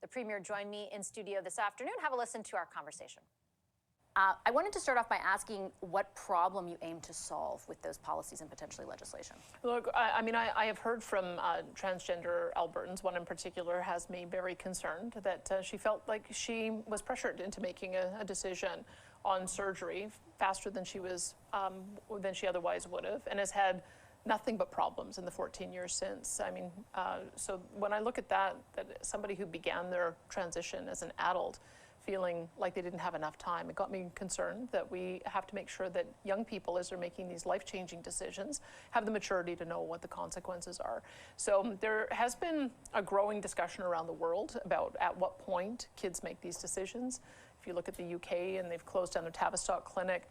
The Premier joined me in studio this afternoon. Have a listen to our conversation. I wanted to start off by asking what problem you aim to solve with those policies and potentially legislation. Look, I have heard from transgender Albertans. One in particular has me very concerned that she felt like she was pressured into making a decision on surgery faster than she otherwise would have, and has had nothing but problems in the 14 years since. So when I look at that somebody who began their transition as an adult feeling like they didn't have enough time, it got me concerned that we have to make sure that young people, as they're making these life-changing decisions, have the maturity to know what the consequences are. So there has been a growing discussion around the world about at what point kids make these decisions. If you look at the UK, and they've closed down a Tavistock clinic.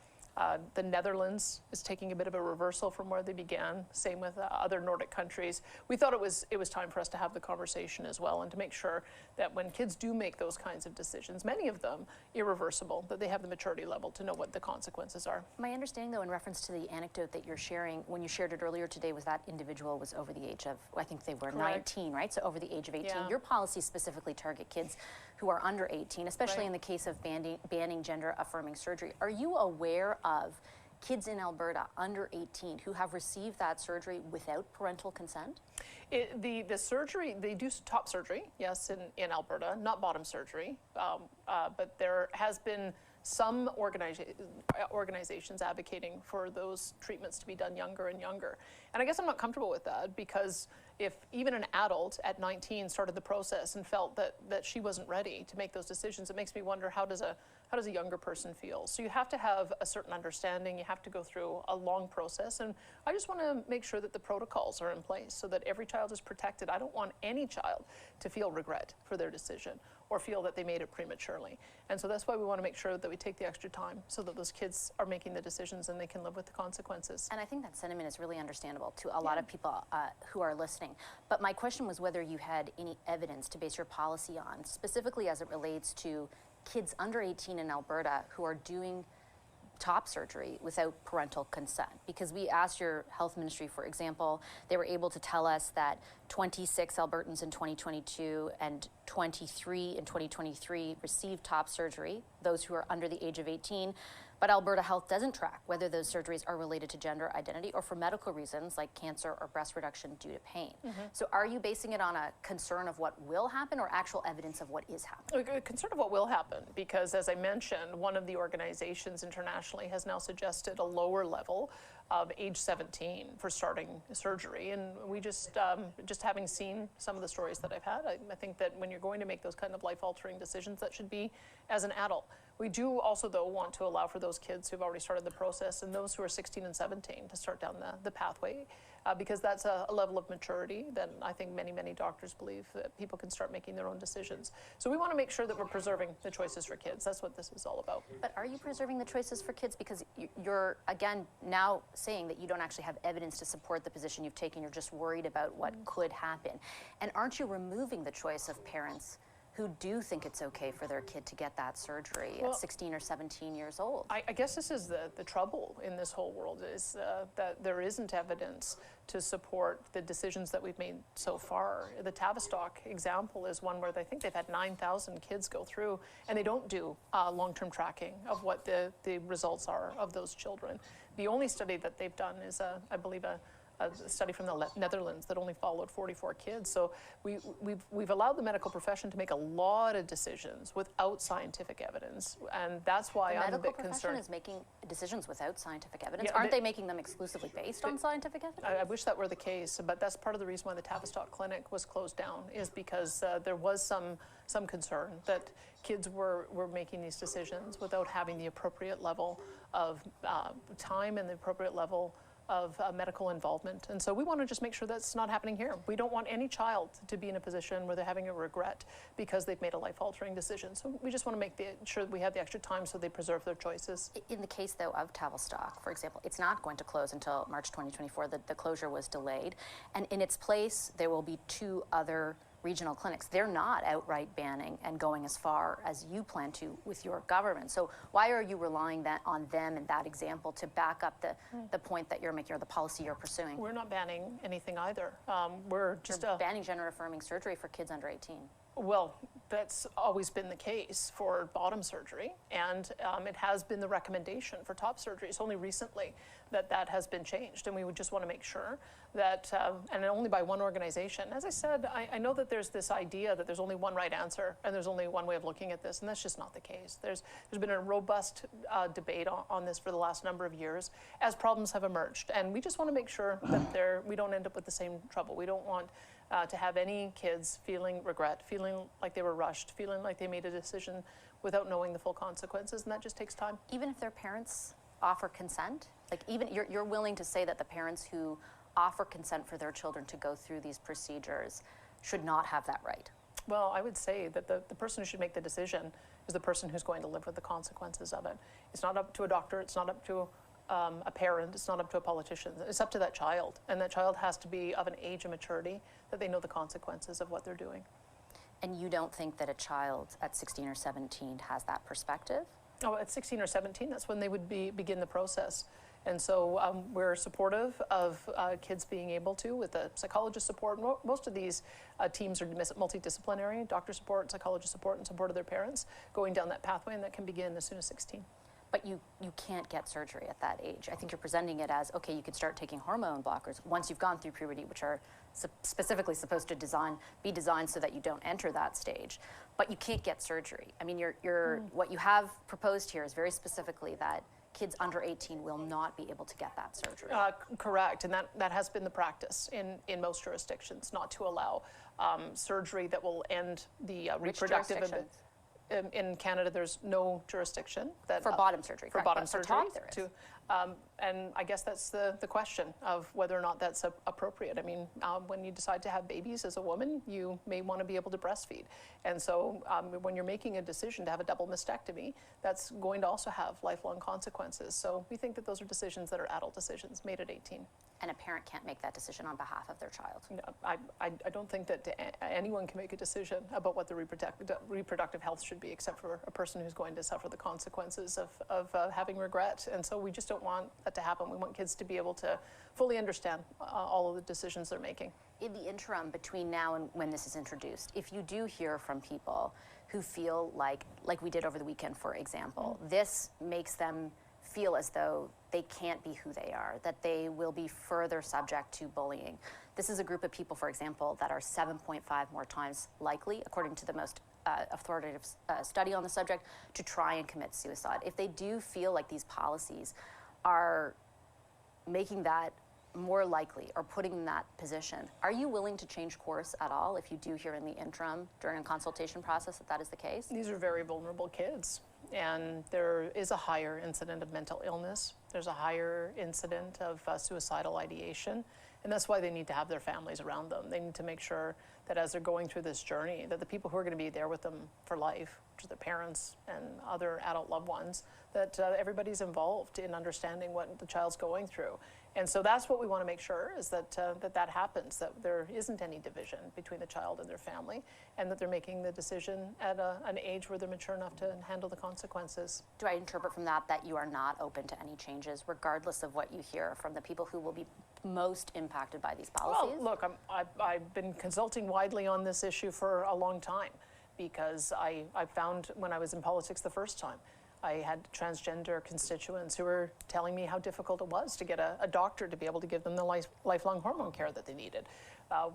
The Netherlands is taking a bit of a reversal from where they began. Same with other Nordic countries. We thought it was time for us to have the conversation as well, and to make sure that when kids do make those kinds of decisions, many of them irreversible, that they have the maturity level to know what the consequences are. My understanding, though, in reference to the anecdote that you're sharing, when you shared it earlier today, was that individual was over the age of, I think they were Correct. 19, right? So over the age of 18. Yeah. Your policies specifically target kids who are under 18, especially Right. in the case of banning gender-affirming surgery. Are you aware of kids in Alberta under 18 who have received that surgery without parental consent? The surgery, they do top surgery, yes, in Alberta, not bottom surgery, but there has been some organizations advocating for those treatments to be done younger and younger. And I guess I'm not comfortable with that, because if even an adult at 19 started the process and felt that she wasn't ready to make those decisions, it makes me wonder, how does a younger person feel? So you have to have a certain understanding, you have to go through a long process, and I just want to make sure that the protocols are in place so that every child is protected. I don't want any child to feel regret for their decision or feel that they made it prematurely. And so that's why we want to make sure that we take the extra time so that those kids are making the decisions and they can live with the consequences. And I think that sentiment is really understandable to a lot of people who are listening. But my question was whether you had any evidence to base your policy on, specifically as it relates to kids under 18 in Alberta who are doing top surgery without parental consent. Because we asked your health ministry, for example, they were able to tell us that 26 Albertans in 2022 and 23 in 2023 received top surgery, those who are under the age of 18. But Alberta Health doesn't track whether those surgeries are related to gender identity or for medical reasons like cancer or breast reduction due to pain. So are you basing it on a concern of what will happen or actual evidence of what is happening? A concern of what will happen, because as I mentioned, one of the organizations internationally has now suggested a lower level of age 17 for starting surgery. And we just having seen some of the stories that I've had, I think that when you're going to make those kind of life-altering decisions, that should be as an adult. We do also, though, want to allow for those kids who've already started the process and those who are 16 and 17 to start down the pathway, because that's a level of maturity that I think many doctors believe that people can start making their own decisions. So we want to make sure that we're preserving the choices for kids. That's what this is all about. But are you preserving the choices for kids? Because you're, again, now saying that you don't actually have evidence to support the position you've taken. You're just worried about what could happen. And aren't you removing the choice of parents who do think it's okay for their kid to get that surgery at 16 or 17 years old? I guess this is the trouble in this whole world, is that there isn't evidence to support the decisions that we've made so far. The Tavistock example is one where I think they've had 9,000 kids go through, and they don't do long-term tracking of what the results are of those children. The only study that they've done is, I believe, a study from the Netherlands that only followed 44 kids. So we've allowed the medical profession to make a lot of decisions without scientific evidence, and that's why I'm a bit concerned. The medical profession is making decisions without scientific evidence? Yeah, Aren't they making them exclusively based on scientific evidence? I wish that were the case, but that's part of the reason why the Tavistock clinic was closed down, is because there was some concern that kids were making these decisions without having the appropriate level of time and the appropriate level of medical involvement. And so we want to just make sure that's not happening here. We don't want any child to be in a position where they're having a regret because they've made a life-altering decision. So we just want to make sure that we have the extra time so they preserve their choices. In the case, though, of Tavistock, for example, it's not going to close until March 2024. The closure was delayed. And in its place, there will be 2 other regional clinics. They're not outright banning and going as far as you plan to with your government. So why are you relying on them and that example to back up the point that you're making, or the policy you're pursuing? We're not banning anything either. We're just banning gender-affirming surgery for kids under 18. Well, that's always been the case for bottom surgery, and it has been the recommendation for top surgery. It's only recently that that has been changed, and we would just want to make sure that, and only by one organization. As I said, I know that there's this idea that there's only one right answer, and there's only one way of looking at this, and that's just not the case. There's been a robust debate on this for the last number of years as problems have emerged, and we just want to make sure that we don't end up with the same trouble. We don't want to have any kids feeling regret, feeling like they were rushed, feeling like they made a decision without knowing the full consequences, and that just takes time. Even if their parents offer consent, like even you're willing to say that the parents who offer consent for their children to go through these procedures should not have that right? Well, I would say that the person who should make the decision is the person who's going to live with the consequences of it. It's not up to a doctor, it's not up to a parent, it's not up to a politician, it's up to that child. And that child has to be of an age and maturity that they know the consequences of what they're doing. And you don't think that a child at 16 or 17 has that perspective? Oh, at 16 or 17, that's when they would begin the process. And so we're supportive of kids being able to, with the psychologist support. Most of these teams are multidisciplinary, doctor support, psychologist support, and support of their parents, going down that pathway, and that can begin as soon as 16. But you can't get surgery at that age. I think you're presenting it as, okay, you could start taking hormone blockers once you've gone through puberty, which are specifically supposed to be designed so that you don't enter that stage. But you can't get surgery. I mean, what you have proposed here is very specifically that kids under 18 will not be able to get that surgery. Correct, and that has been the practice in most jurisdictions, not to allow surgery that will end the reproductive. In Canada, there's no jurisdiction that for bottom surgery. For correct, bottom but surgery, for top there is. and I guess that's the question of whether or not that's appropriate. I mean, when you decide to have babies as a woman, you may want to be able to breastfeed, and so when you're making a decision to have a double mastectomy, that's going to also have lifelong consequences. So we think that those are decisions that are adult decisions made at 18. And a parent can't make that decision on behalf of their child. No, I don't think that anyone can make a decision about what the reproductive health should be, except for a person who's going to suffer the consequences of having regret. And so we just don't want that to happen. We want kids to be able to fully understand all of the decisions they're making. In the interim between now and when this is introduced, if you do hear from people who feel like we did over the weekend, for example, this makes them feel as though they can't be who they are, that they will be further subject to bullying. This is a group of people, for example, that are 7.5 more times likely, according to the most authoritative study on the subject, to try and commit suicide. If they do feel like these policies are making that more likely or putting in that position, are you willing to change course at all if you do hear in the interim during a consultation process that is the case? These are very vulnerable kids, and there is a higher incident of mental illness. There's a higher incident of suicidal ideation, and that's why they need to have their families around them. They need to make sure that as they're going through this journey, that the people who are going to be there with them for life, which are their parents and other adult loved ones, that everybody's involved in understanding what the child's going through. And so that's what we want to make sure is that that happens, that there isn't any division between the child and their family, and that they're making the decision at an age where they're mature enough to handle the consequences. Do I interpret from that you are not open to any changes, regardless of what you hear from the people who will be most impacted by these policies? Well, look, I've been consulting widely on this issue for a long time, because I found when I was in politics the first time, I had transgender constituents who were telling me how difficult it was to get a doctor to be able to give them the lifelong hormone care that they needed.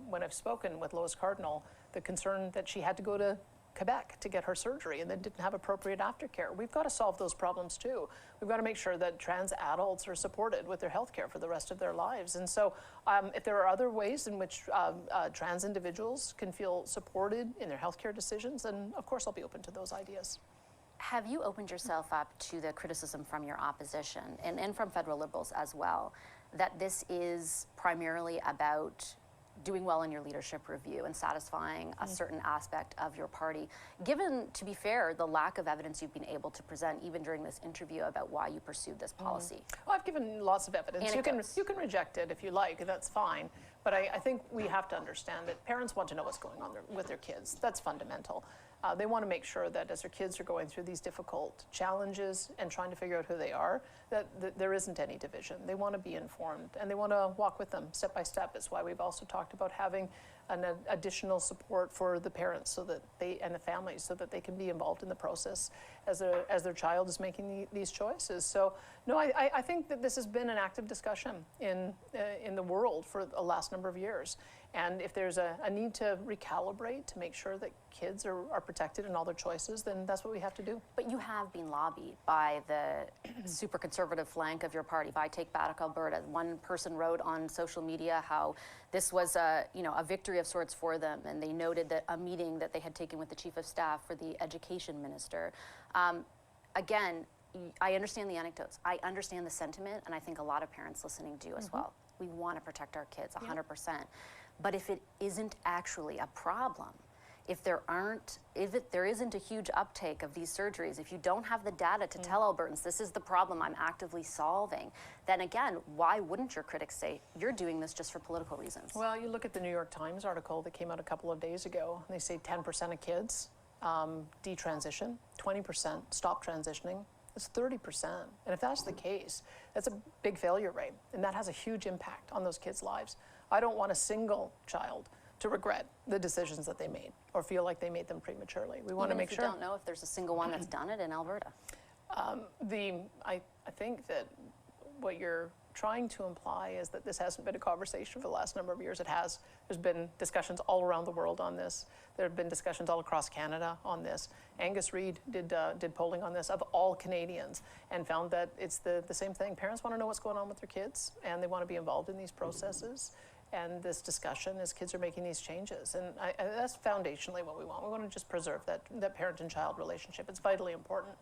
When I've spoken with Lois Cardinal, the concern that she had to go to Quebec to get her surgery and then didn't have appropriate aftercare. We've got to solve those problems too. We've got to make sure that trans adults are supported with their health care for the rest of their lives. And so if there are other ways in which trans individuals can feel supported in their health care decisions, then of course I'll be open to those ideas. Have you opened yourself up to the criticism from your opposition and from federal liberals as well, that this is primarily about doing well in your leadership review and satisfying a certain aspect of your party, given, to be fair, the lack of evidence you've been able to present even during this interview about why you pursued this policy? Well, I've given lots of evidence. You can reject it if you like, that's fine. But I think we have to understand that parents want to know what's going on with their kids. That's fundamental. They want to make sure that as their kids are going through these difficult challenges and trying to figure out who they are, that there isn't any division. They want to be informed and they want to walk with them step by step. It's why we've also talked about having an additional support for the parents so that and the families so that they can be involved in the process as their child is making these choices. So no, I think that this has been an active discussion in the world for the last number of years. And if there's a need to recalibrate to make sure that kids are protected in all their choices, then that's what we have to do. But you have been lobbied by the super conservative flank of your party, by Take Back Alberta. One person wrote on social media how this was a victory of sorts for them, and they noted that a meeting that they had taken with the chief of staff for the education minister. Again, I understand the anecdotes. I understand the sentiment, and I think a lot of parents listening do as well. We want to protect our kids 100%. But if it isn't actually a problem, if there isn't a huge uptake of these surgeries, if you don't have the data to tell Albertans this is the problem I'm actively solving, then again, why wouldn't your critics say you're doing this just for political reasons? Well, you look at the New York Times article that came out a couple of days ago. They say 10% of kids detransition, 20% stop transitioning. It's 30%. And if that's the case, that's a big failure rate. And that has a huge impact on those kids' lives. I don't want a single child to regret the decisions that they made or feel like they made them prematurely. We want to make sure. You don't know if there's a single one that's done it in Alberta. I think that what you're trying to imply is that this hasn't been a conversation for the last number of years. It has. There's been discussions all around the world on this. There have been discussions all across Canada on this. Angus Reid did polling on this of all Canadians and found that it's the same thing. Parents want to know what's going on with their kids and they want to be involved in these processes and this discussion as kids are making these changes. And that's foundationally what we want. We want to just preserve that parent and child relationship. It's vitally important.